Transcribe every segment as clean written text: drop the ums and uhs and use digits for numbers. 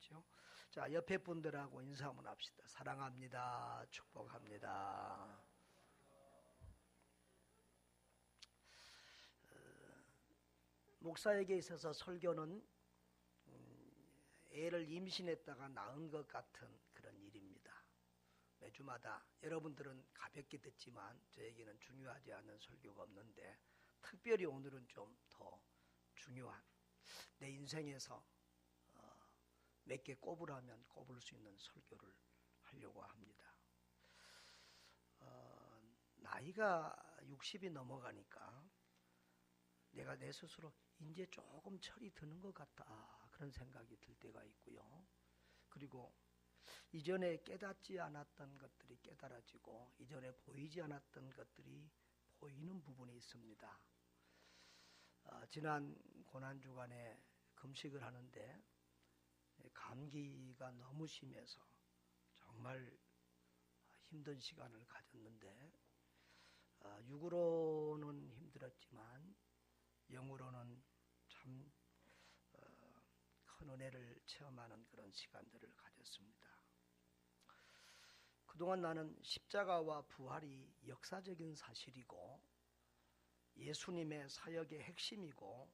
하십시오. 자, 옆에 분들하고 인사 한번 합시다. 사랑합니다. 축복합니다. 목사에게 있어서 설교는 애를 임신했다가 낳은 것 같은 그런 일입니다. 매주마다 여러분들은 가볍게 듣지만 저에게는 중요하지 않은 설교가 없는데 특별히 오늘은 좀 더 중요한 내 인생에서 몇 개 꼽으라면 꼽을 수 있는 설교를 하려고 합니다. 나이가 60이 넘어가니까 내가 내 스스로 이제 조금 철이 드는 것 같다 그런 생각이 들 때가 있고요. 그리고 이전에 깨닫지 않았던 것들이 깨달아지고 이전에 보이지 않았던 것들이 보이는 부분이 있습니다. 지난 고난주간에 금식을 하는데 감기가 너무 심해서 정말 힘든 시간을 가졌는데 육으로는 힘들었지만 영으로는 참 큰 은혜를 체험하는 그런 시간들을 가졌습니다. 그동안 나는 십자가와 부활이 역사적인 사실이고 예수님의 사역의 핵심이고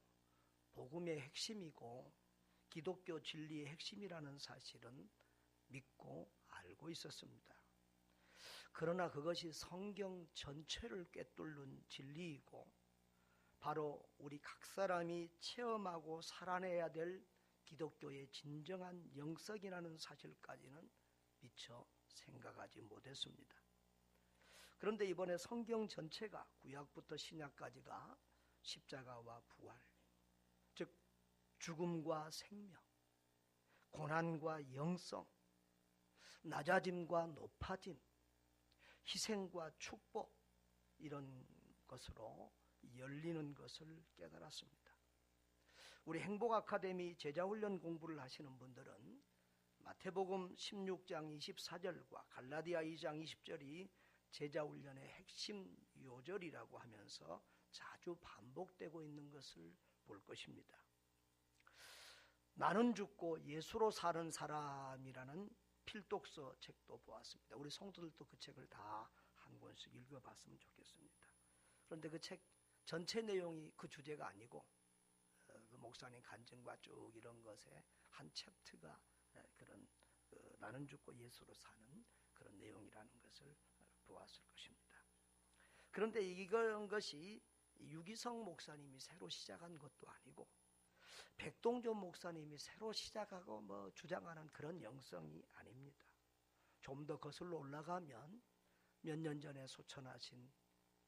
복음의 핵심이고 기독교 진리의 핵심이라는 사실은 믿고 알고 있었습니다. 그러나 그것이 성경 전체를 꿰뚫는 진리이고 바로 우리 각 사람이 체험하고 살아내야 될 기독교의 진정한 영성이라는 사실까지는 미처 생각하지 못했습니다. 그런데 이번에 성경 전체가 구약부터 신약까지가 십자가와 부활, 즉 죽음과 생명, 고난과 영성, 낮아짐과 높아짐, 희생과 축복 이런 것으로 열리는 것을 깨달았습니다. 우리 행복아카데미 제자훈련 공부를 하시는 분들은 마태복음 16장 24절과 갈라디아 2장 20절이 제자훈련의 핵심 요절이라고 하면서 자주 반복되고 있는 것을 볼 것입니다. 나는 죽고 예수로 사는 사람이라는 필독서 책도 보았습니다. 우리 성도들도 그 책을 다 한 권씩 읽어봤으면 좋겠습니다. 그런데 그 책 전체 내용이 그 주제가 아니고 그 목사님 간증과 쭉 이런 것에 한 챕터가 그런 나는 죽고 예수로 사는 그런 내용이라는 것을 보았을 것입니다. 그런데 이런 것이 유기성 목사님이 새로 시작한 것도 아니고 백동존 목사님이 새로 시작하고 주장하는 그런 영성이 아닙니다. 좀 더 거슬러 올라가면 몇 년 전에 소천하신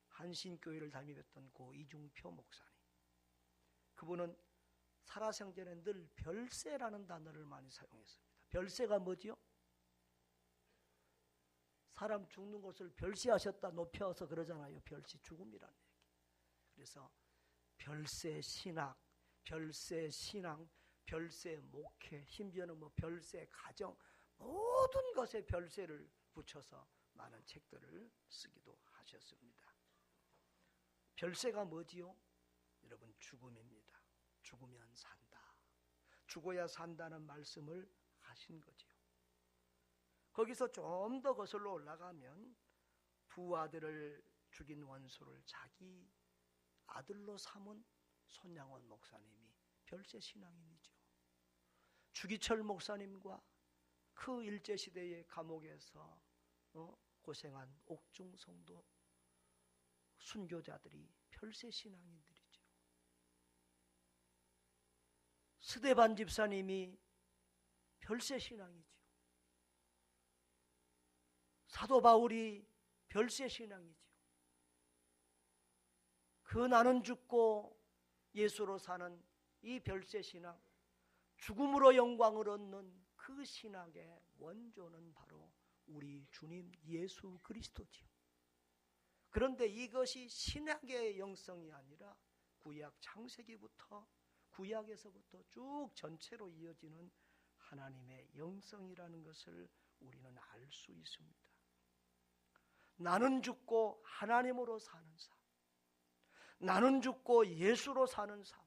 한신교회를 담임했던 고 이중표 목사님, 그분은 살아생전에 늘 별세라는 단어를 많이 사용했습니다. 별세가 뭐지요? 사람 죽는 것을 별세하셨다 높여서 그러잖아요. 별세, 죽음이라는 얘기. 그래서 별세 신학, 별세 신앙, 별세 목회, 심지어는 별세 가정, 모든 것에 별세를 붙여서 많은 책들을 쓰기도 하셨습니다. 별세가 뭐지요? 여러분, 죽음입니다. 죽으면 산다. 죽어야 산다는 말씀을 하신 거지요. 거기서 좀 더 거슬러 올라가면 두 아들을 죽인 원수를 자기 아들로 삼은 손양원 목사님이 별세 신앙인이죠. 주기철 목사님과 그 일제시대의 감옥에서 고생한 옥중 성도 순교자들이 별세 신앙인들이죠. 스데반 집사님이 별세 신앙이죠. 사도 바울이 별세 신앙이죠. 그 나는 죽고 예수로 사는 이 별세 신앙, 죽음으로 영광을 얻는 그 신학의 원조는 바로 우리 주님 예수 그리스도지요. 그런데 이것이 신학의 영성이 아니라 구약 창세기부터 구약에서부터 쭉 전체로 이어지는 하나님의 영성이라는 것을 우리는 알 수 있습니다. 나는 죽고 하나님으로 사는 삶, 나는 죽고 예수로 사는 삶,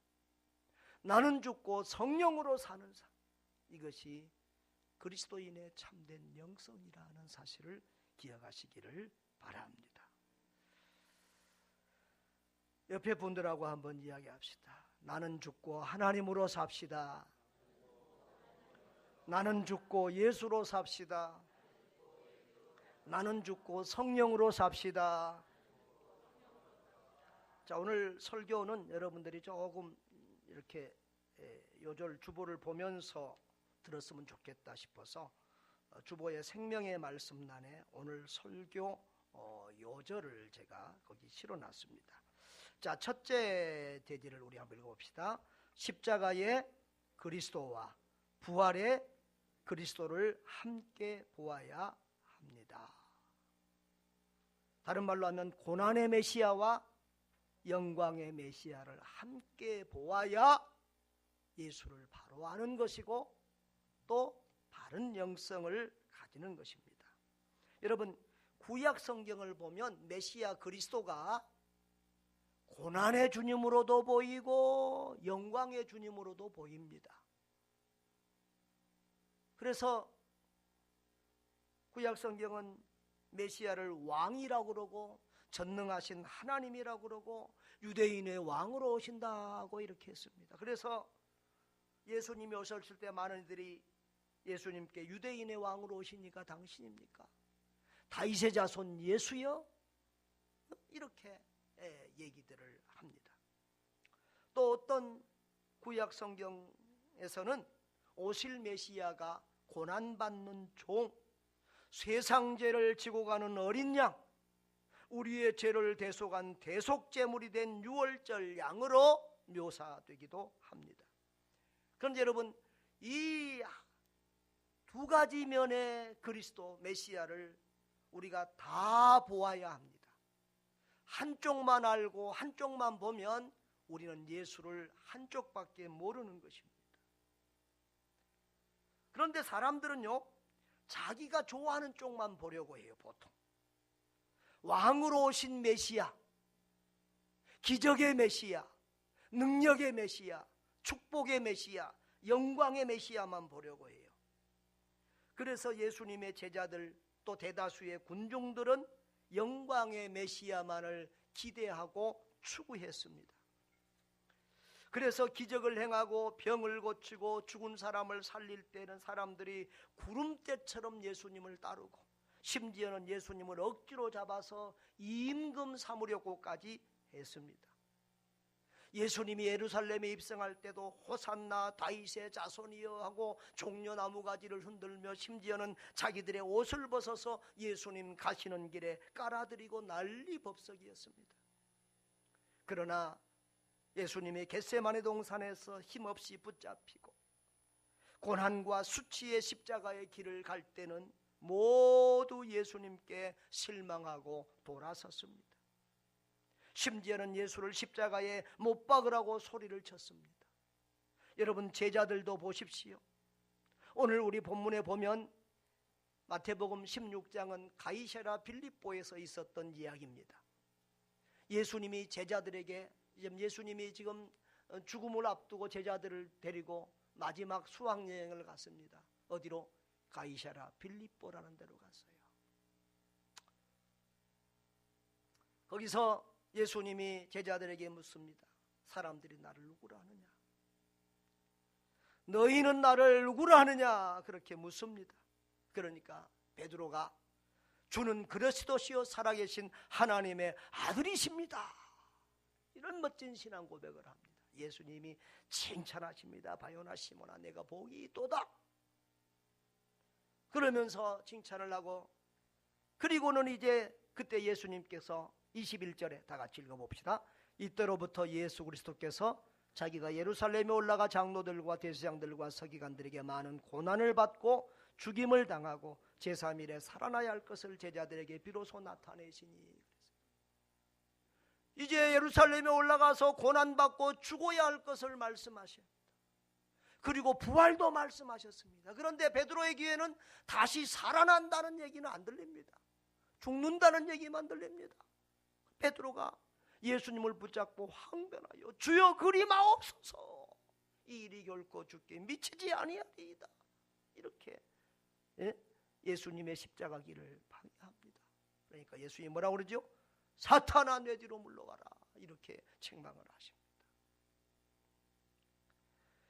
나는 죽고 성령으로 사는 삶, 이것이 그리스도인의 참된 영성이라는 사실을 기억하시기를 바랍니다. 옆에 분들하고 한번 이야기합시다. 나는 죽고 하나님으로 삽시다. 나는 죽고 예수로 삽시다. 나는 죽고 성령으로 삽시다. 자, 오늘 설교는 여러분들이 조금 이렇게 요절 주보를 보면서 들었으면 좋겠다 싶어서 주보의 생명의 말씀란에 오늘 설교 요절을 제가 거기 실어놨습니다. 자, 첫째 대지를 우리 한번 읽어봅시다. 십자가의 그리스도와 부활의 그리스도를 함께 보아야 합니다. 다른 말로 하면 고난의 메시아와 영광의 메시아를 함께 보아야 예수를 바로 아는 것이고 또 바른 영성을 가지는 것입니다. 여러분, 구약 성경을 보면 메시아 그리스도가 고난의 주님으로도 보이고 영광의 주님으로도 보입니다. 그래서 구약 성경은 메시아를 왕이라고 그러고 전능하신 하나님이라고 그러고 유대인의 왕으로 오신다고 이렇게 했습니다. 그래서 예수님이 오셨을 때 많은 이들이 예수님께 유대인의 왕으로 오시니까 당신입니까? 다윗의 자손 예수여? 이렇게 얘기들을 합니다. 또 어떤 구약 성경에서는 오실 메시아가 고난받는 종, 세상 죄를 지고 가는 어린 양, 우리의 죄를 대속한 대속제물이 된 유월절 양으로 묘사되기도 합니다. 그런데 여러분, 이 두 가지 면의 그리스도 메시아를 우리가 다 보아야 합니다. 한쪽만 알고 한쪽만 보면 우리는 예수를 한쪽밖에 모르는 것입니다. 그런데 사람들은요, 자기가 좋아하는 쪽만 보려고 해요. 보통 왕으로 오신 메시아, 기적의 메시아, 능력의 메시아, 축복의 메시아, 영광의 메시아만 보려고 해요. 그래서 예수님의 제자들 또 대다수의 군중들은 영광의 메시아만을 기대하고 추구했습니다. 그래서 기적을 행하고 병을 고치고 죽은 사람을 살릴 때는 사람들이 구름대처럼 예수님을 따르고 심지어는 예수님을 억지로 잡아서 임금 삼으려고까지 했습니다. 예수님이 예루살렘에 입성할 때도 호산나 다윗의 자손이여 하고 종려나무 가지를 흔들며 심지어는 자기들의 옷을 벗어서 예수님 가시는 길에 깔아드리고 난리법석이었습니다. 그러나 예수님이 겟세마네 동산에서 힘없이 붙잡히고 고난과 수치의 십자가의 길을 갈 때는 모두 예수님께 실망하고 돌아섰습니다. 심지어는 예수를 십자가에 못 박으라고 소리를 쳤습니다. 여러분, 제자들도 보십시오. 오늘 우리 본문에 보면 마태복음 16장은 가이사랴 빌립보에서 있었던 이야기입니다. 예수님이 제자들에게, 예수님이 지금 죽음을 앞두고 제자들을 데리고 마지막 수학여행을 갔습니다. 어디로? 가이사랴 빌립보라는 데로 갔어요. 거기서 예수님이 제자들에게 묻습니다. 사람들이 나를 누구라 하느냐? 너희는 나를 누구라 하느냐? 그렇게 묻습니다. 그러니까 베드로가 주는 그리스도시요 살아계신 하나님의 아들이십니다, 이런 멋진 신앙 고백을 합니다. 예수님이 칭찬하십니다. 바요나 시몬아, 내가 복이 있도다. 그러면서 칭찬을 하고, 그리고는 이제 그때 예수님께서 21절에 다 같이 읽어봅시다. 이때로부터 예수 그리스도께서 자기가 예루살렘에 올라가 장로들과 대제사장들과 서기관들에게 많은 고난을 받고 죽임을 당하고 제3일에 살아나야 할 것을 제자들에게 비로소 나타내시니, 이제 예루살렘에 올라가서 고난받고 죽어야 할 것을 말씀하십니다. 그리고 부활도 말씀하셨습니다. 그런데 베드로의 귀에는 다시 살아난다는 얘기는 안 들립니다. 죽는다는 얘기만 들립니다. 베드로가 예수님을 붙잡고 항변하여 주여 그리 마옵소서, 이 일이 결코 주께 미치지 아니하리이다, 이렇게 예수님의 십자가 길을 방해합니다. 그러니까 예수님이 뭐라고 그러죠? 사탄아 내 뒤로 물러가라, 이렇게 책망을 하십니다.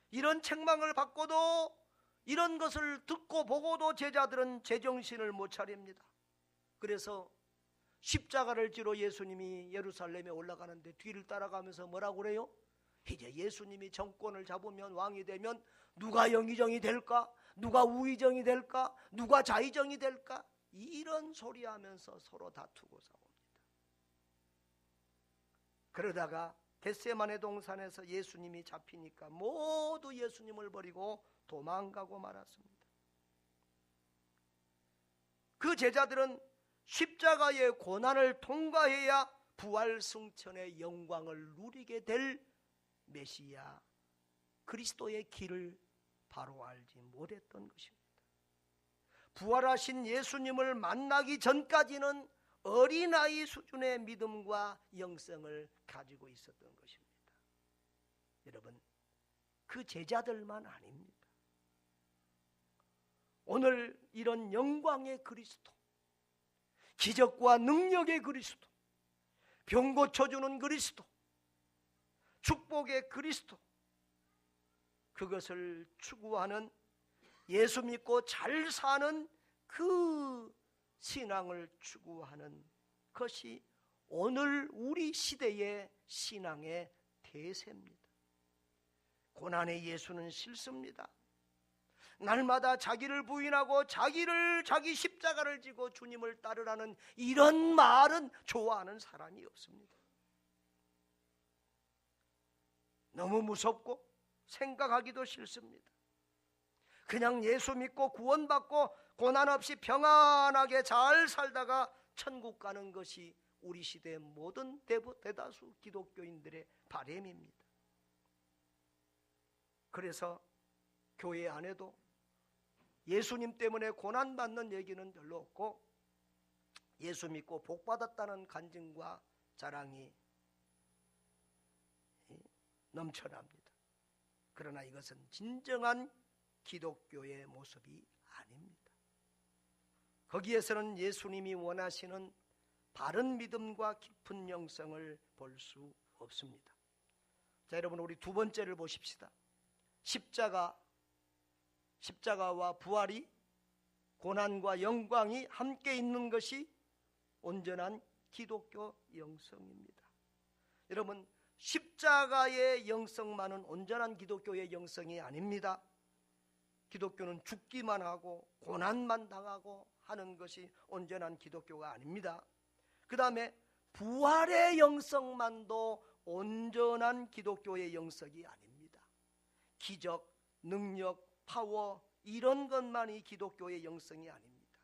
이런 책망을 받고도, 이런 것을 듣고 보고도 제자들은 제정신을 못 차립니다. 그래서 십자가를 지러 예수님이 예루살렘에 올라가는데 뒤를 따라가면서 뭐라고 그래요? 이제 예수님이 정권을 잡으면, 왕이 되면 누가 영의정이 될까? 누가 우의정이 될까? 누가 좌의정이 될까? 이런 소리 하면서 서로 다투고 싸웁니다. 그러다가 겟세마네 동산에서 예수님이 잡히니까 모두 예수님을 버리고 도망가고 말았습니다. 그 제자들은 십자가의 고난을 통과해야 부활 승천의 영광을 누리게 될 메시아 그리스도의 길을 바로 알지 못했던 것입니다. 부활하신 예수님을 만나기 전까지는 어린아이 수준의 믿음과 영성을 가지고 있었던 것입니다. 여러분, 그 제자들만 아닙니다. 오늘 이런 영광의 그리스도, 기적과 능력의 그리스도, 병 고쳐주는 그리스도, 축복의 그리스도, 그것을 추구하는, 예수 믿고 잘 사는 그 신앙을 추구하는 것이 오늘 우리 시대의 신앙의 대세입니다. 고난의 예수는 싫습니다. 날마다 자기를 부인하고 자기 십자가를 지고 주님을 따르라는 이런 말은 좋아하는 사람이 없습니다. 너무 무섭고 생각하기도 싫습니다. 그냥 예수 믿고 구원받고 고난 없이 평안하게 잘 살다가 천국 가는 것이 우리 시대의 모든 대다수 기독교인들의 바람입니다. 그래서 교회 안에도 예수님 때문에 고난받는 얘기는 별로 없고, 예수 믿고 복받았다는 간증과 자랑이 넘쳐납니다. 그러나 이것은 진정한 기독교의 모습이 아닙니다. 거기에서는 예수님이 원하시는 바른 믿음과 깊은 영성을 볼 수 없습니다. 자, 여러분, 우리 두 번째를 보십시다. 십자가와 부활이, 고난과 영광이 함께 있는 것이 온전한 기독교 영성입니다. 여러분, 십자가의 영성만은 온전한 기독교의 영성이 아닙니다. 기독교는 죽기만 하고 고난만 당하고 하는 것이 온전한 기독교가 아닙니다. 그 다음에 부활의 영성만도 온전한 기독교의 영성이 아닙니다. 기적, 능력, 파워, 이런 것만이 기독교의 영성이 아닙니다.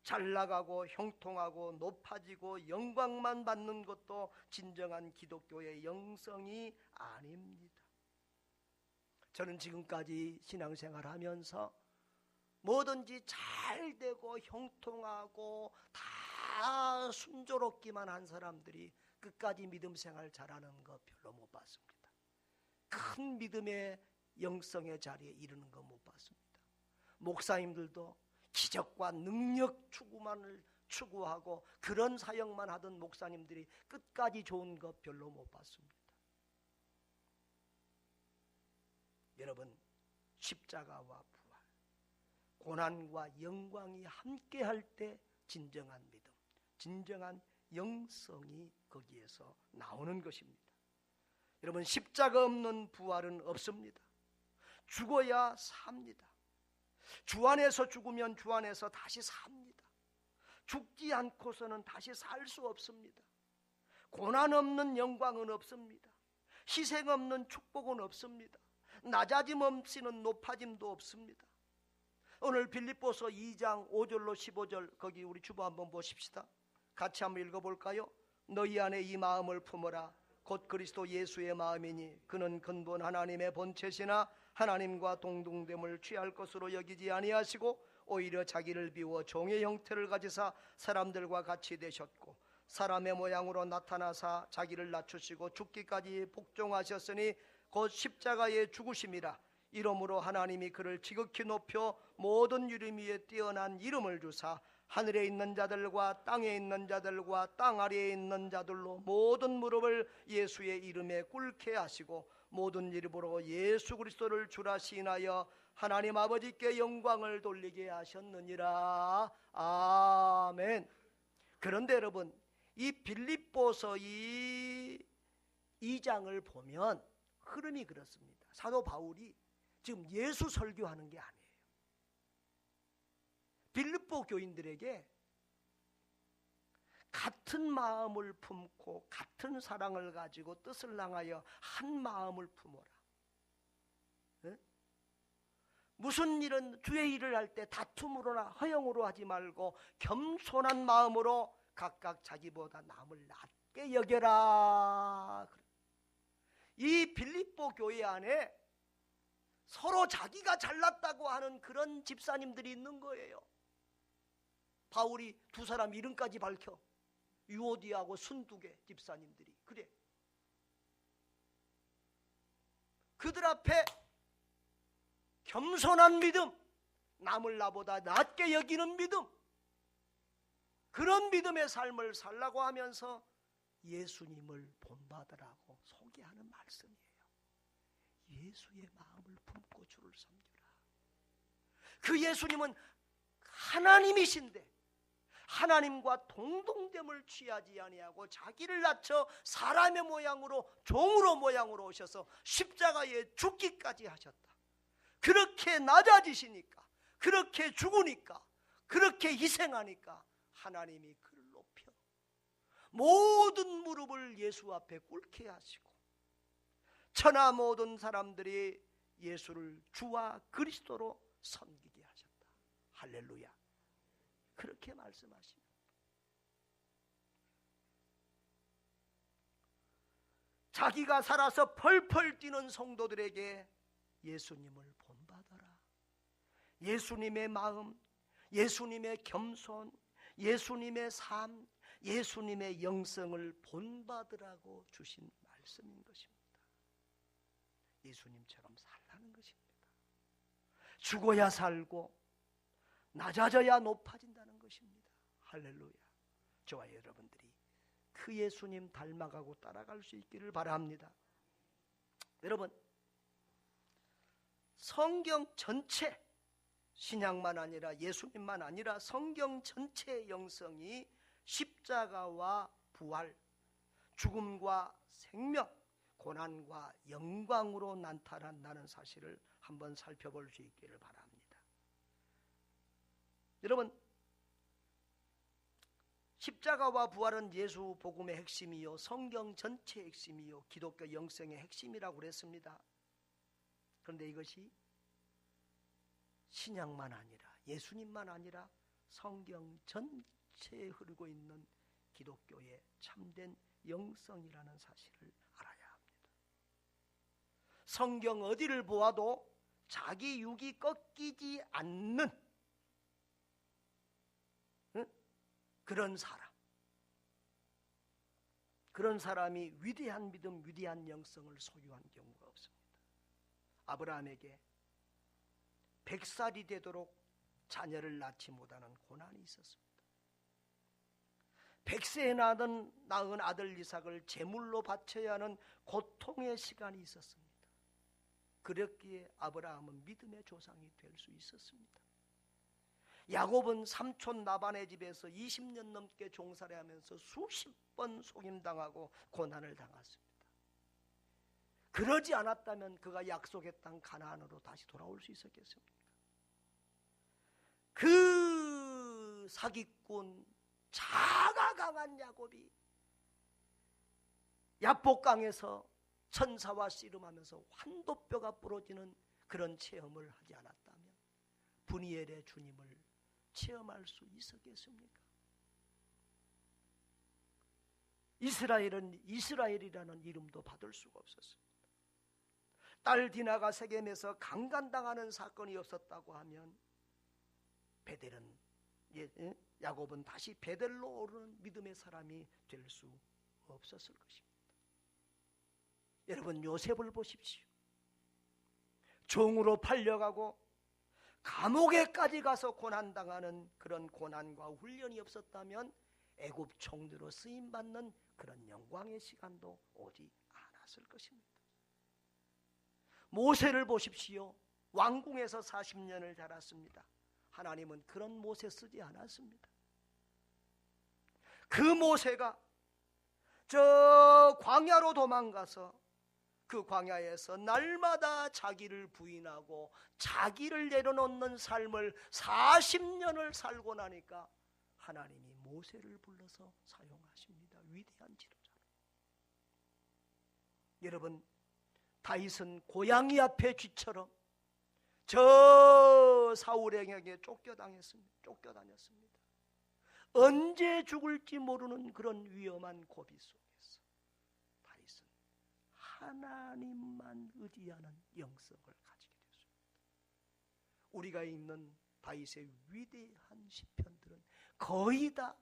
잘 나가고 형통하고 높아지고 영광만 받는 것도 진정한 기독교의 영성이 아닙니다. 저는 지금까지 신앙생활하면서 뭐든지 잘 되고 형통하고 다 순조롭기만 한 사람들이 끝까지 믿음 생활 잘하는 거 별로 못 봤습니다. 큰 믿음의 영성의 자리에 이르는 거 못 봤습니다. 목사님들도 기적과 능력 추구만을 추구하고 그런 사역만 하던 목사님들이 끝까지 좋은 것 별로 못 봤습니다. 여러분, 십자가와 부활, 고난과 영광이 함께 할 때 진정한 믿음, 진정한 영성이 거기에서 나오는 것입니다. 여러분, 십자가 없는 부활은 없습니다. 죽어야 삽니다. 주 안에서 죽으면 주 안에서 다시 삽니다. 죽지 않고서는 다시 살 수 없습니다. 고난 없는 영광은 없습니다. 희생 없는 축복은 없습니다. 낮아짐 없이는 높아짐도 없습니다. 오늘 빌립보서 2장 5절로 15절, 거기 우리 주보 한번 보십시다. 같이 한번 읽어볼까요? 너희 안에 이 마음을 품어라. 곧 그리스도 예수의 마음이니 그는 근본 하나님의 본체시나 하나님과 동등됨을 취할 것으로 여기지 아니하시고 오히려 자기를 비워 종의 형태를 가지사 사람들과 같이 되셨고 사람의 모양으로 나타나사 자기를 낮추시고 죽기까지 복종하셨으니 곧 십자가의 죽으심이라. 이러므로 하나님이 그를 지극히 높여 모든 이름 위에 뛰어난 이름을 주사 하늘에 있는 자들과 땅에 있는 자들과 땅 아래에 있는 자들로 모든 무릎을 예수의 이름에 꿇게 하시고 모든 이름으로 예수 그리스도를 주라 시인하여 하나님 아버지께 영광을 돌리게 하셨느니라. 아멘. 그런데 여러분, 이 빌립보서 2장을 보면 흐름이 그렇습니다. 사도 바울이 지금 예수 설교하는 게 아니에요. 빌립보 교인들에게 같은 마음을 품고 같은 사랑을 가지고 뜻을 향하여 한 마음을 품어라. 네? 무슨 일은 주의 일을 할 때 다툼으로나 허영으로 하지 말고 겸손한 마음으로 각각 자기보다 남을 낮게 여겨라. 이 빌립보 교회 안에 서로 자기가 잘났다고 하는 그런 집사님들이 있는 거예요. 바울이 두 사람 이름까지 밝혀. 유오디하고 순두개 집사님들이. 그래. 그들 앞에 겸손한 믿음, 남을 나보다 낮게 여기는 믿음, 그런 믿음의 삶을 살라고 하면서 예수님을 본받으라고 소개하는 말씀이에요. 예수의 마음을 품고 주를 섬기라. 그 예수님은 하나님이신데 하나님과 동등됨을 취하지 아니하고 자기를 낮춰 사람의 모양으로 종으로 모양으로 오셔서 십자가에 죽기까지 하셨다. 그렇게 낮아지시니까, 그렇게 죽으니까, 그렇게 희생하니까 하나님이 그를 높여 모든 무릎을 예수 앞에 꿇게 하시고 천하 모든 사람들이 예수를 주와 그리스도로 섬기게 하셨다. 할렐루야. 그렇게 말씀하십니다. 자기가 살아서 펄펄 뛰는 성도들에게 예수님을 본받아라. 예수님의 마음, 예수님의 겸손, 예수님의 삶, 예수님의 영성을 본받으라고 주신 말씀인 것입니다. 예수님처럼 살라는 것입니다. 죽어야 살고 낮아져야 높아진다는 것입니다. 할렐루야. 저와 여러분들이 그 예수님 닮아가고 따라갈 수 있기를 바랍니다. 여러분, 성경 전체, 신약만 아니라 예수님만 아니라 성경 전체의 영성이 십자가와 부활, 죽음과 생명, 고난과 영광으로 나타난다는 사실을 한번 살펴볼 수 있기를 바랍니다. 여러분, 십자가와 부활은 예수 복음의 핵심이요, 성경 전체의 핵심이요, 기독교 영성의 핵심이라고 그랬습니다. 그런데 이것이 신약만 아니라, 예수님만 아니라 성경 전체에 흐르고 있는 기독교의 참된 영성이라는 사실을 알아야 합니다. 성경 어디를 보아도 자기 육이 꺾이지 않는 그런 사람, 그런 사람이 위대한 믿음, 위대한 영성을 소유한 경우가 없습니다. 아브라함에게 100살이 되도록 자녀를 낳지 못하는 고난이 있었습니다. 100세에 낳은 아들 이삭을 제물로 바쳐야 하는 고통의 시간이 있었습니다. 그랬기에 아브라함은 믿음의 조상이 될 수 있었습니다. 야곱은 삼촌 라반의 집에서 20년 넘게 종살이하면서 수십 번 속임당하고 고난을 당했습니다. 그러지 않았다면 그가 약속의 땅 가나안으로 다시 돌아올 수 있었겠습니까? 그 사기꾼, 자가 강한 야곱이 야복강에서 천사와 씨름하면서 환도뼈가 부러지는 그런 체험을 하지 않았다면 분이엘의 주님을 체험할 수 있었겠습니까? 이스라엘은 이스라엘이라는 이름도 받을 수가 없었습니다. 딸 디나가 세겜에서 강간당하는 사건이 없었다고 하면 베델은, 야곱은 다시 베델로 오르는 믿음의 사람이 될 수 없었을 것입니다. 여러분, 요셉을 보십시오. 종으로 팔려가고 감옥에까지 가서 고난당하는 그런 고난과 훈련이 없었다면 애굽 총리로 쓰임받는 그런 영광의 시간도 오지 않았을 것입니다. 모세를 보십시오. 왕궁에서 40년을 자랐습니다. 하나님은 그런 모세 쓰지 않았습니다. 그 모세가 저 광야로 도망가서 그 광야에서 날마다 자기를 부인하고 자기를 내려놓는 삶을 40년을 살고 나니까 하나님이 모세를 불러서 사용하십니다. 위대한 지도자로. 여러분, 다윗은 고양이 앞에 쥐처럼 저 사울에게 쫓겨다녔습니다. 언제 죽을지 모르는 그런 위험한 고비 속에서 다윗은 하나님만 의지하는 영성을 가지게 됐습니다. 우리가 읽는 다윗의 위대한 시편들은 거의 다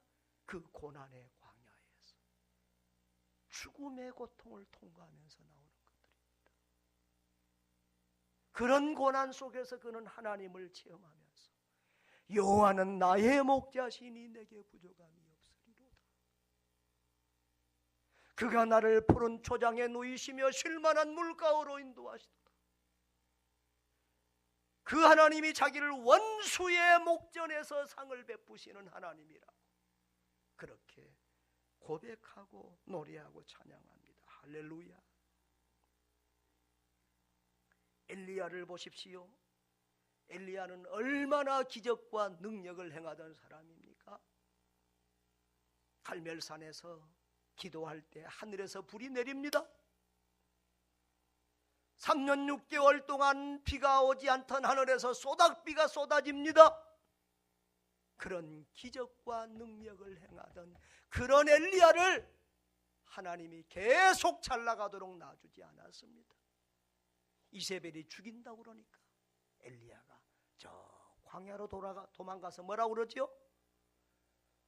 그 고난의 광야에서 죽음의 고통을 통과하면서 나오는 것들입니다. 그런 고난 속에서 그는 하나님을 체험하면서 여호와는 나의 목자시니 내게 부족함이 없으리로다. 그가 나를 푸른 초장에 누이시며 쉴만한 물가로 인도하시도다. 그 하나님이 자기를 원수의 목전에서 상을 베푸시는 하나님이라고 그렇게 고백하고 노래하고 찬양합니다. 할렐루야. 엘리야를 보십시오. 엘리야는 얼마나 기적과 능력을 행하던 사람입니까? 갈멜산에서 기도할 때 하늘에서 불이 내립니다. 3년 6개월 동안 비가 오지 않던 하늘에서 소닥비가 쏟아집니다. 그런 기적과 능력을 행하던 그런 엘리야를 하나님이 계속 잘 나가도록 놔주지 않았습니다. 이세벨이 죽인다고 그러니까 엘리야가 저 광야로 도망가서 뭐라고 그러지요?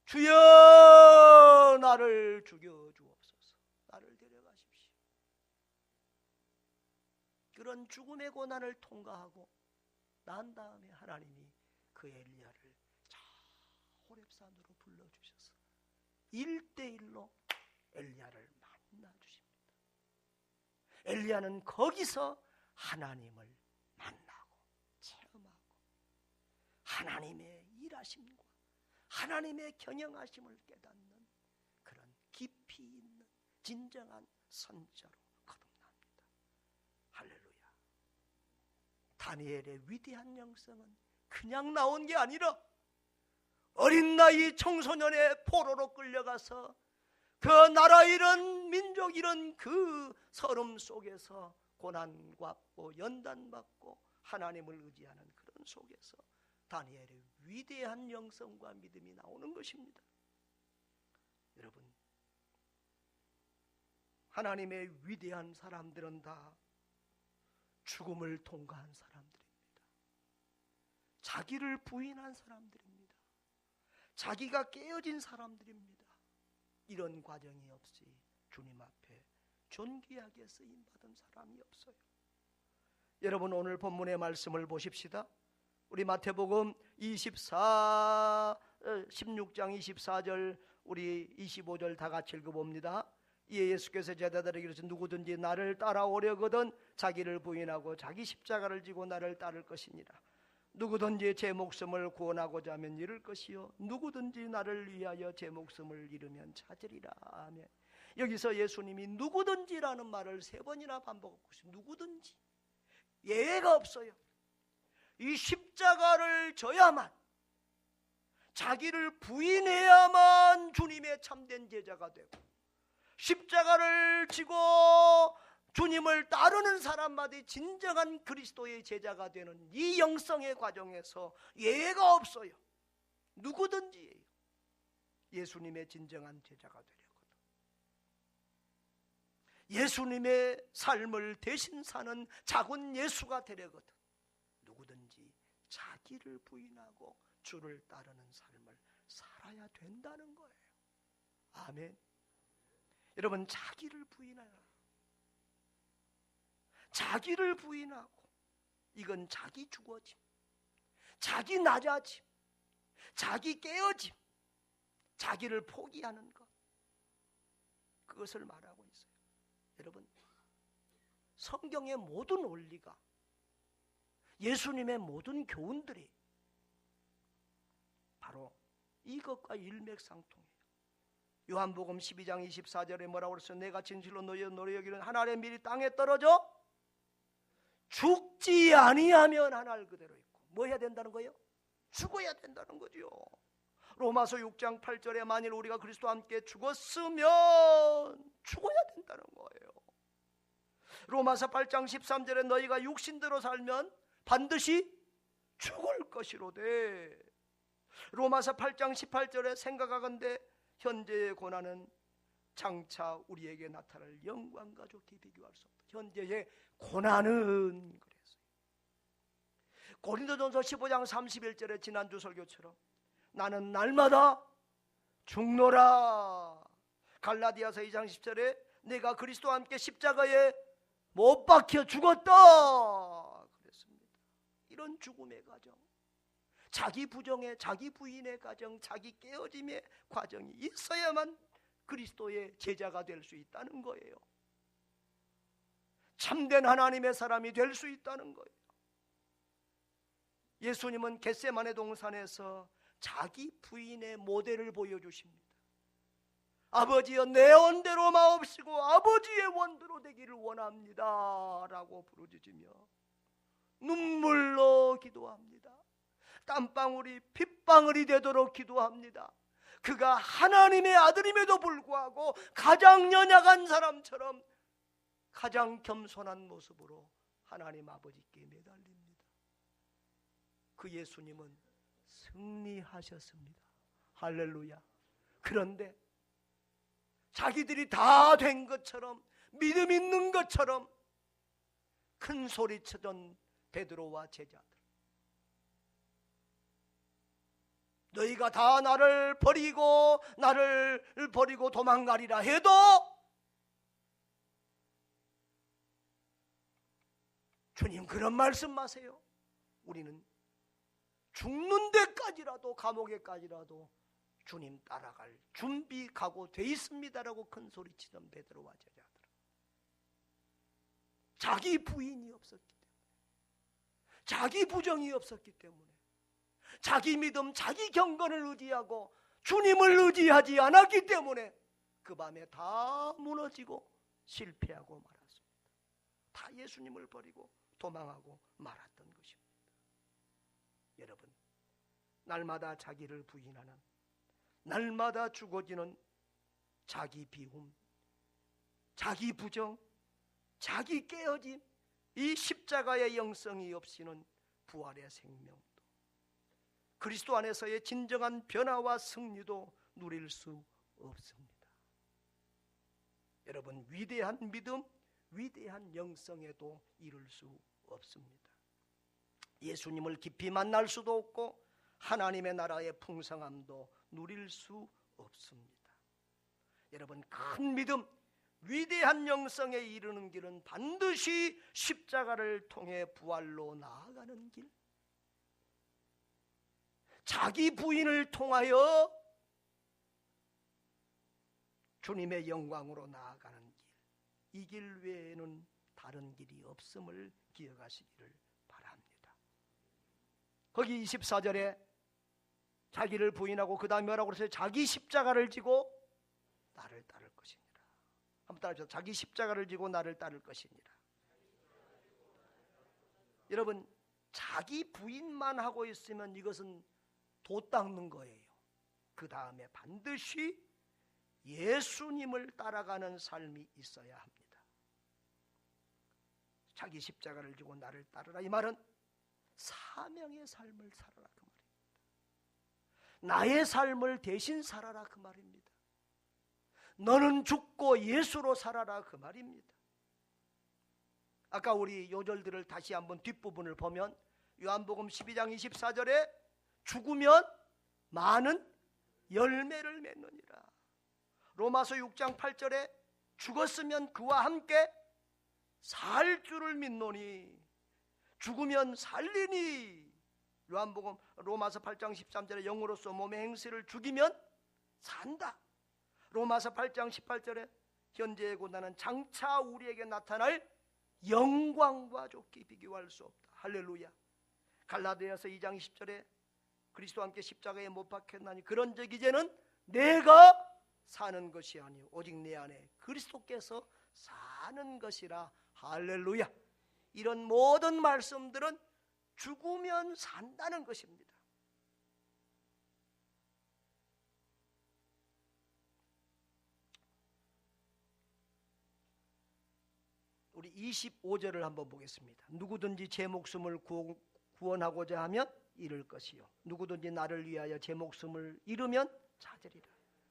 주여 나를 죽여 주옵소서. 나를 데려가십시오. 그런 죽음의 고난을 통과하고 난 다음에 하나님이 그 엘리야를 저 호렙산으로 불러주셔서 1대1로 엘리야를 만나주십니다. 엘리야는 거기서 하나님을 만나고 체험하고 하나님의 일하심과 하나님의 경영하심을 깨닫는 그런 깊이 있는 진정한 선자로 거듭납니다. 할렐루야. 다니엘의 위대한 영성은 그냥 나온 게 아니라 어린 나이 청소년의 포로로 끌려가서 그 나라 잃은 민족 잃은 그 서름 속에서 고난받고 연단받고 하나님을 의지하는 그런 속에서 다니엘의 위대한 영성과 믿음이 나오는 것입니다. 여러분, 하나님의 위대한 사람들은 다 죽음을 통과한 사람들입니다. 자기를 부인한 사람들입니다. 자기가 깨어진 사람들입니다. 이런 과정이 없이 주님 앞에 존귀하게 쓰임받은 사람이 없어요. 여러분, 오늘 본문의 말씀을 보십시다. 우리 마태복음 16장 24절 우리 25절 다 같이 읽어봅니다. 이에 예수께서 제자들에게 이르시되 누구든지 나를 따라오려거든 자기를 부인하고 자기 십자가를 지고 나를 따를 것이니라. 누구든지 제 목숨을 구원하고자 하면 잃을 것이요 누구든지 나를 위하여 제 목숨을 잃으면 찾으리라. 아멘. 여기서 예수님이 누구든지라는 말을 3번이나 반복하고 있어요. 누구든지. 예외가 없어요. 이 십자가를 져야만, 자기를 부인해야만 주님의 참된 제자가 되고, 십자가를 지고 주님을 따르는 사람마다 진정한 그리스도의 제자가 되는 이 영성의 과정에서 예외가 없어요. 누구든지 예수님의 진정한 제자가 되려거든, 예수님의 삶을 대신 사는 작은 예수가 되려거든 누구든지 자기를 부인하고 주를 따르는 삶을 살아야 된다는 거예요. 아멘. 여러분, 자기를 부인하라. 자기를 부인하고 이건 자기 죽어짐, 자기 낮아짐, 자기 깨어짐, 자기를 포기하는 것, 그것을 말하고 있어요. 여러분, 성경의 모든 원리가, 예수님의 모든 교훈들이 바로 이것과 일맥상통해요. 요한복음 12장 24절에 뭐라고 그랬어요? 내가 진실로 너희 여기는 한 알의 밀이 땅에 떨어져 죽지 아니하면 한 알 그대로 있고, 뭐 해야 된다는 거예요? 죽어야 된다는 거죠. 로마서 6장 8절에 만일 우리가 그리스도와 함께 죽었으면 죽어야 된다는 거예요. 로마서 8장 13절에 너희가 육신대로 살면 반드시 죽을 것이로되, 로마서 8장 18절에 생각하건대 현재의 고난은 장차 우리에게 나타날 영광과 좋게 비교할 수 없다. 현재의 고난은 그랬어요. 고린도전서 15장 31절에 지난주 설교처럼 나는 날마다 죽노라. 갈라디아서 2장 10절에 내가 그리스도와 함께 십자가에 못 박혀 죽었다 그랬습니다. 이런 죽음의 과정, 자기 부정의, 자기 부인의 과정, 자기 깨어짐의 과정이 있어야만 그리스도의 제자가 될 수 있다는 거예요. 참된 하나님의 사람이 될 수 있다는 거예요. 예수님은 겟세마네 동산에서 자기 부인의 모델을 보여주십니다. 아버지여 내 원대로 마옵시고 아버지의 원대로 되기를 원합니다 라고 부르짖으며 눈물로 기도합니다. 땀방울이 핏방울이 되도록 기도합니다. 그가 하나님의 아들임에도 불구하고 가장 연약한 사람처럼 가장 겸손한 모습으로 하나님 아버지께 매달립니다. 그 예수님은 승리하셨습니다. 할렐루야. 그런데 자기들이 다 된 것처럼, 믿음 있는 것처럼 큰 소리치던 베드로와 제자들, 너희가 다 나를 버리고 도망가리라 해도 주님 그런 말씀 마세요. 우리는 죽는 데까지라도, 감옥에까지라도 주님 따라갈 준비 각오돼 있습니다라고 큰 소리치던 베드로와 제자들, 자기 부인이 없었기 때문에, 자기 부정이 없었기 때문에, 자기 믿음, 자기 경건을 의지하고 주님을 의지하지 않았기 때문에 그 밤에 다 무너지고 실패하고 말았습니다. 다 예수님을 버리고 도망하고 말았던 것입니다. 여러분, 날마다 자기를 부인하는, 날마다 죽어지는 자기 비움, 자기 부정, 자기 깨어짐, 이 십자가의 영성이 없이는 부활의 생명도, 그리스도 안에서의 진정한 변화와 승리도 누릴 수 없습니다. 여러분, 위대한 믿음, 위대한 영성에도 이룰 수 없습니다. 예수님을 깊이 만날 수도 없고 하나님의 나라의 풍성함도 누릴 수 없습니다. 여러분, 큰 믿음, 위대한 영성에 이르는 길은 반드시 십자가를 통해 부활로 나아가는 길, 자기 부인을 통하여 주님의 영광으로 나아가는 길, 이 길 외에는 다른 길이 없음을 기억하시기를 바랍니다. 거기 24절에 자기를 부인하고 그 다음에 뭐라고 그랬어요? 자기 십자가를 지고 나를 따를 것이니라. 한번 따라해보세요. 자기 십자가를 지고 나를 따를 것이니라. 여러분, 자기 부인만 하고 있으면 이것은 도 닦는 거예요. 그 다음에 반드시 예수님을 따라가는 삶이 있어야 합니다. 자기 십자가를 지고 나를 따르라, 이 말은 사명의 삶을 살아라 그 말입니다. 나의 삶을 대신 살아라 그 말입니다. 너는 죽고 예수로 살아라 그 말입니다. 아까 우리 요절들을 다시 한번 뒷부분을 보면 요한복음 12장 24절에 죽으면 많은 열매를 맺느니라. 로마서 6장 8절에 죽었으면 그와 함께 살 줄을 믿노니 죽으면 살리니. 요한복음 로마서 8장 13절에 영으로서 몸의 행실을 죽이면 산다. 로마서 8장 18절에 현재의 고난은 장차 우리에게 나타날 영광과 좋게 비교할 수 없다. 할렐루야. 갈라디아서 2장 10절에 그리스도와 함께 십자가에 못 박혔나니 그런즉 이제는 내가 사는 것이 아니오 오직 내 안에 그리스도께서 사는 것이라. 할렐루야. 이런 모든 말씀들은 죽으면 산다는 것입니다. 우리 25절을 한번 보겠습니다. 누구든지 제 목숨을 구원하고자 하면 잃을 것이요 누구든지 나를 위하여 제 목숨을 잃으면 찾으리라.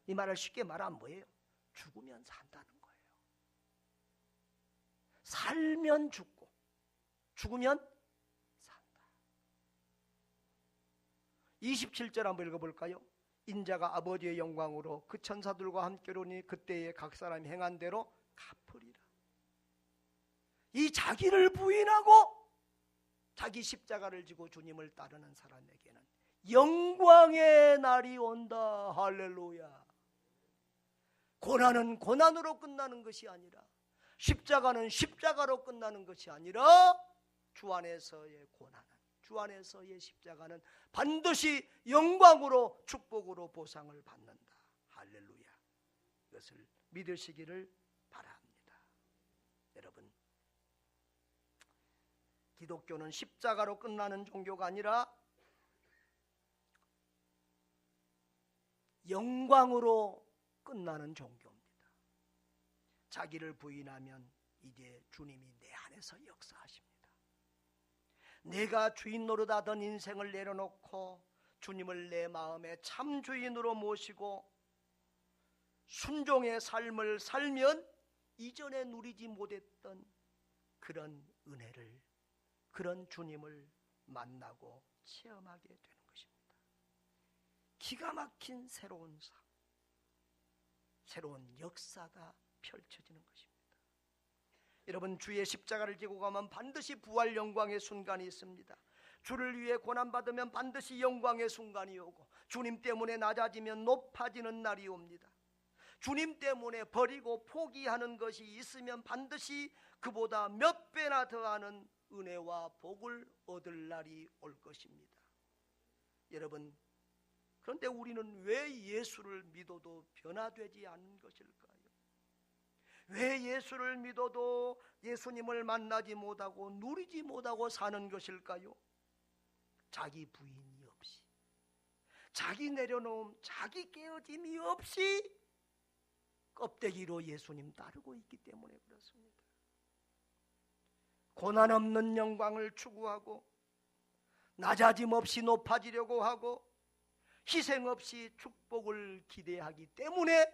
이 말을 쉽게 말하면 뭐예요? 죽으면 산다는 거예요. 살면 죽고 죽으면 산다. 27절 한번 읽어볼까요? 인자가 아버지의 영광으로 그 천사들과 함께로니 그때에 각 사람이 행한 대로 갚으리라. 이 자기를 부인하고 자기 십자가를 지고 주님을 따르는 사람에게는 영광의 날이 온다. 할렐루야. 고난은 고난으로 끝나는 것이 아니라, 십자가는 십자가로 끝나는 것이 아니라, 주 안에서의 고난은, 주 안에서의 십자가는 반드시 영광으로 축복으로 보상을 받는다. 할렐루야. 이것을 믿으시기를 바랍니다. 여러분, 기독교는 십자가로 끝나는 종교가 아니라 영광으로 끝나는 종교입니다. 자기를 부인하면 이제 주님이 내 안에서 역사하십니다. 내가 주인 노릇하던 인생을 내려놓고 주님을 내 마음의 참 주인으로 모시고 순종의 삶을 살면 이전에 누리지 못했던 그런 은혜를, 그런 주님을 만나고 체험하게 되는 것입니다. 기가 막힌 새로운 삶, 새로운 역사가 펼쳐지는 것입니다. 여러분, 주의 십자가를 지고 가면 반드시 부활 영광의 순간이 있습니다. 주를 위해 고난받으면 반드시 영광의 순간이 오고, 주님 때문에 낮아지면 높아지는 날이 옵니다. 주님 때문에 버리고 포기하는 것이 있으면 반드시 그보다 몇 배나 더하는 은혜와 복을 얻을 날이 올 것입니다. 여러분, 그런데 우리는 왜 예수를 믿어도 변화되지 않는 것일까요? 왜 예수를 믿어도 예수님을 만나지 못하고 누리지 못하고 사는 것일까요? 자기 부인이 없이, 자기 내려놓음, 자기 깨어짐이 없이 껍데기로 예수님 따르고 있기 때문에 그렇습니다. 고난 없는 영광을 추구하고 낮아짐 없이 높아지려고 하고 희생 없이 축복을 기대하기 때문에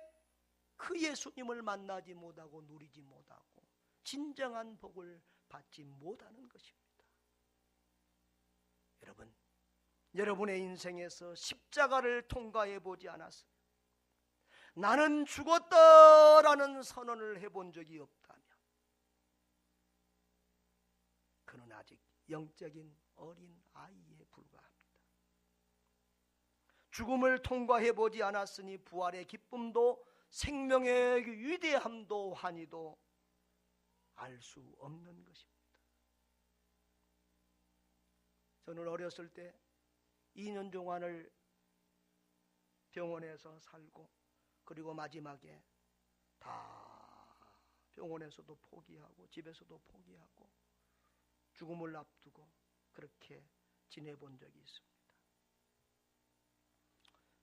그 예수님을 만나지 못하고 누리지 못하고 진정한 복을 받지 못하는 것입니다. 여러분, 여러분의 인생에서 십자가를 통과해 보지 않았어요. 나는 죽었다라는 선언을 해본 적이 없다면 그는 아직 영적인 어린 아이에 불과합니다. 죽음을 통과해 보지 않았으니 부활의 기쁨도 생명의 위대함도 환희도 알 수 없는 것입니다. 저는 어렸을 때 2년 동안을 병원에서 살고, 그리고 마지막에 다 병원에서도 포기하고 집에서도 포기하고 죽음을 앞두고 그렇게 지내본 적이 있습니다.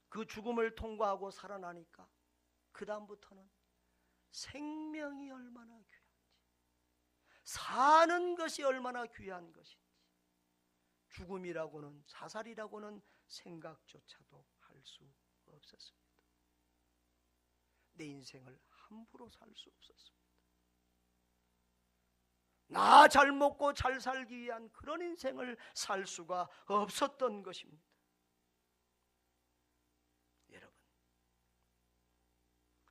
그 죽음을 통과하고 살아나니까 그 다음부터는 생명이 얼마나 귀한지, 사는 것이 얼마나 귀한 것인지, 죽음이라고는, 자살이라고는 생각조차도 할 수 없었습니다. 내 인생을 함부로 살 수 없었습니다. 나 잘 먹고 잘 살기 위한 그런 인생을 살 수가 없었던 것입니다. 여러분,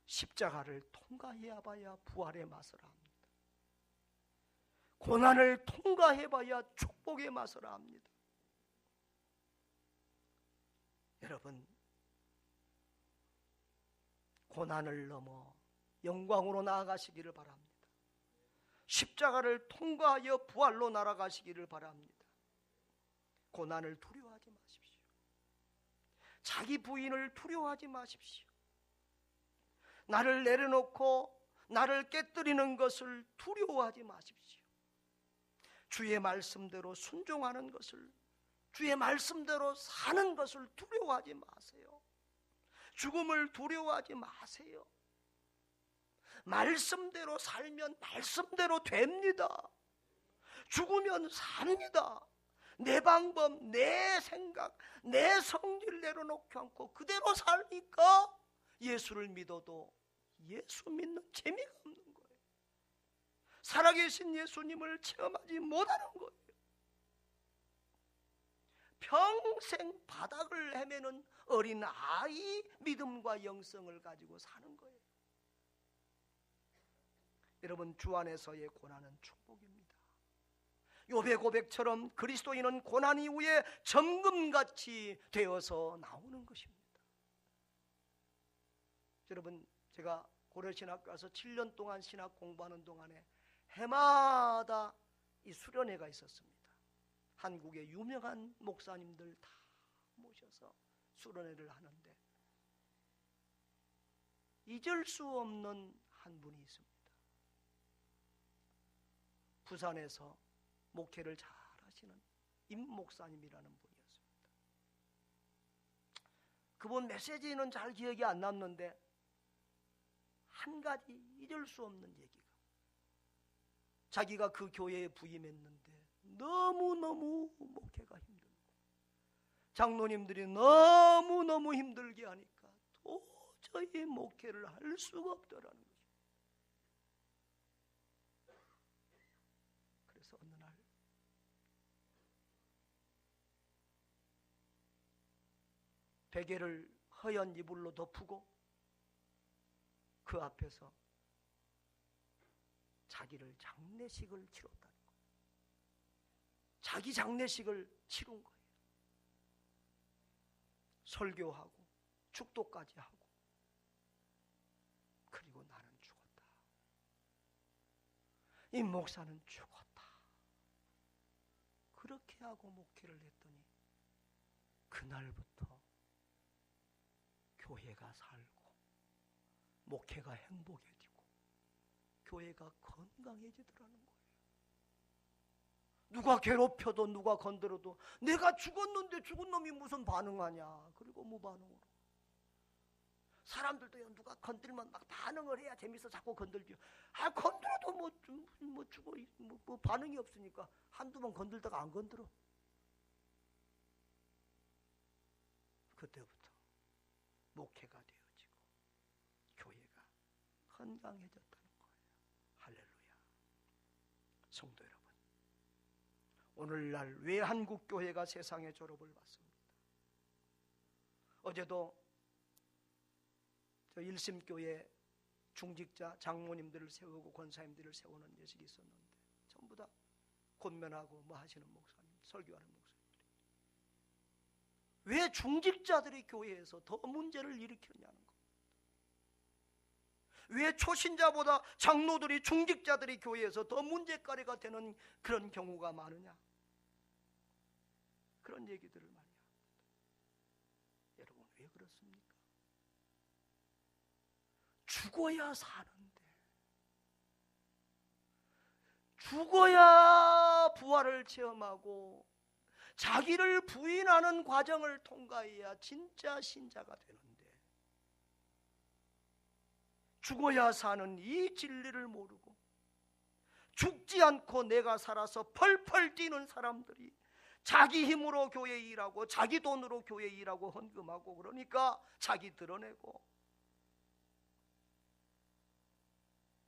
십자가를 통과해야 봐야 부활의 맛을 압니다. 고난을 통과해봐야 축복의 맛을 압니다. 여러분, 고난을 넘어 영광으로 나아가시기를 바랍니다. 십자가를 통과하여 부활로 날아가시기를 바랍니다. 고난을 두려워하지 마십시오. 자기 부인을 두려워하지 마십시오. 나를 내려놓고 나를 깨뜨리는 것을 두려워하지 마십시오. 주의 말씀대로 순종하는 것을, 주의 말씀대로 사는 것을 두려워하지 마세요. 죽음을 두려워하지 마세요. 말씀대로 살면 말씀대로 됩니다. 죽으면 삽니다. 내 방법, 내 생각, 내 성질 내려놓지 않고 그대로 사니까 예수를 믿어도 예수 믿는 재미가 없는 거예요. 살아계신 예수님을 체험하지 못하는 거예요. 평생 바닥을 헤매는 어린 아이 믿음과 영성을 가지고 사는 거예요. 여러분, 주 안에서의 고난은 축복입니다. 욥의 고백처럼 그리스도인은 고난 이후에 정금같이 되어서 나오는 것입니다. 여러분, 제가 고려신학교 가서 7년 동안 신학 공부하는 동안에 해마다 이 수련회가 있었습니다. 한국의 유명한 목사님들 다 모셔서 수련회를 하는데 잊을 수 없는 한 분이 있습니다. 부산에서 목회를 잘 하시는 임 목사님이라는 분이었습니다. 그분 메시지는 잘 기억이 안 남는데 한 가지 잊을 수 없는 얘기가, 자기가 그 교회에 부임했는데 너무너무 목회가 힘들고 장로님들이 너무너무 힘들게 하니까 도저히 목회를 할 수가 없더라는 거죠. 그래서 어느 날 베개를 허연 이불로 덮고 그 앞에서 자기를 장례식을 치렀다는 거예요. 자기 장례식을 치른 거예요. 설교하고 축도까지 하고, 그리고 나는 죽었다. 이 목사는 죽었다. 그렇게 하고 목회를 했더니 그날부터 교회가 살고 목회가 행복해지고 교회가 건강해지더라는 거예요. 누가 괴롭혀도 누가 건드려도 내가 죽었는데 죽은 놈이 무슨 반응하냐. 그리고 무반응으로. 사람들도 누가 건들면 막 반응을 해야 재밌어 자꾸 건들죠. 건드려도 뭐 죽어 뭐 반응이 없으니까 한두 번 건들다가 안 건드려. 그때부터 목회가 되어지고 교회가 건강해졌다는 거예요. 할렐루야. 성도 여러분, 오늘날 왜 한국 교회가 세상의 졸업을 받습니다. 어제도 저 일심교회 중직자 장모님들을 세우고 권사님들을 세우는 예식이 있었는데 전부 다 권면하고 뭐 하시는 목사님, 설교하는 목사님들이. 왜 중직자들이 교회에서 더 문제를 일으키느냐는 겁니다. 왜 초신자보다 장로들이, 중직자들이 교회에서 더 문제거리가 되는 그런 경우가 많으냐. 그런 얘기들을 많이 합니다. 여러분, 왜 그렇습니까? 죽어야 사는데, 죽어야 부활을 체험하고 자기를 부인하는 과정을 통과해야 진짜 신자가 되는데, 죽어야 사는 이 진리를 모르고 죽지 않고 내가 살아서 펄펄 뛰는 사람들이 자기 힘으로 교회 일하고 자기 돈으로 교회 일하고 헌금하고 그러니까 자기 드러내고,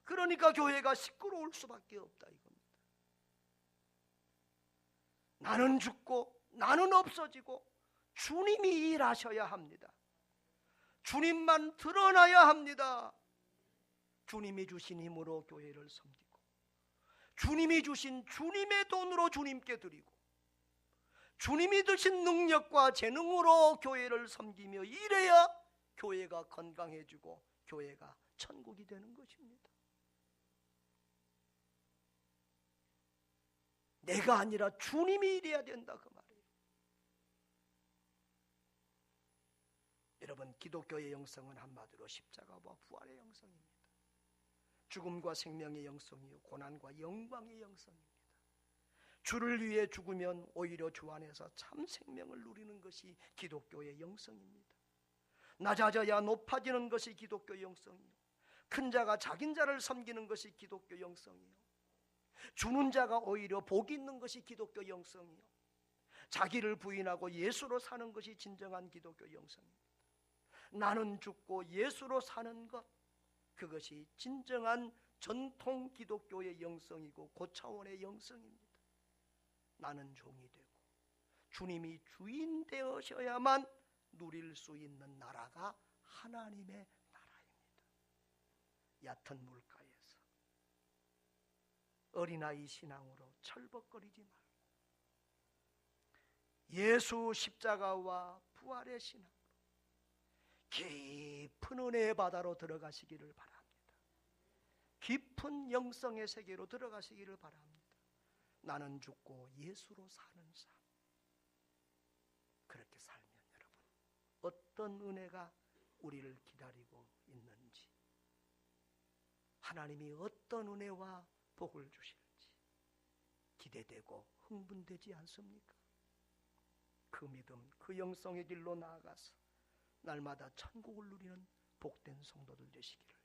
그러니까 교회가 시끄러울 수밖에 없다 이겁니다. 나는 죽고 나는 없어지고 주님이 일하셔야 합니다. 주님만 드러나야 합니다. 주님이 주신 힘으로 교회를 섬기고 주님이 주신 주님의 돈으로 주님께 드리고 주님이 주신 능력과 재능으로 교회를 섬기며 이래야 교회가 건강해지고 교회가 천국이 되는 것입니다. 내가 아니라 주님이 이래야 된다 그 말이에요. 여러분, 기독교의 영성은 한마디로 십자가와 부활의 영성입니다. 죽음과 생명의 영성이요 고난과 영광의 영성입니다. 주를 위해 죽으면 오히려 주 안에서 참 생명을 누리는 것이 기독교의 영성입니다. 낮아져야 높아지는 것이 기독교 영성이요 큰 자가 작은 자를 섬기는 것이 기독교 영성이요 주는 자가 오히려 복이 있는 것이 기독교 영성이요 자기를 부인하고 예수로 사는 것이 진정한 기독교 영성입니다. 나는 죽고 예수로 사는 것, 그것이 진정한 전통 기독교의 영성이고 고차원의 영성입니다. 나는 종이 되고 주님이 주인 되어셔야만 누릴 수 있는 나라가 하나님의 나라입니다. 얕은 물가에서 어린아이 신앙으로 철벅거리지 말고 예수 십자가와 부활의 신앙으로 깊은 은혜의 바다로 들어가시기를 바랍니다. 깊은 영성의 세계로 들어가시기를 바랍니다. 나는 죽고 예수로 사는 삶, 그렇게 살면 여러분 어떤 은혜가 우리를 기다리고 있는지, 하나님이 어떤 은혜와 복을 주실지 기대되고 흥분되지 않습니까? 그 믿음, 그 영성의 길로 나아가서 날마다 천국을 누리는 복된 성도들 되시기를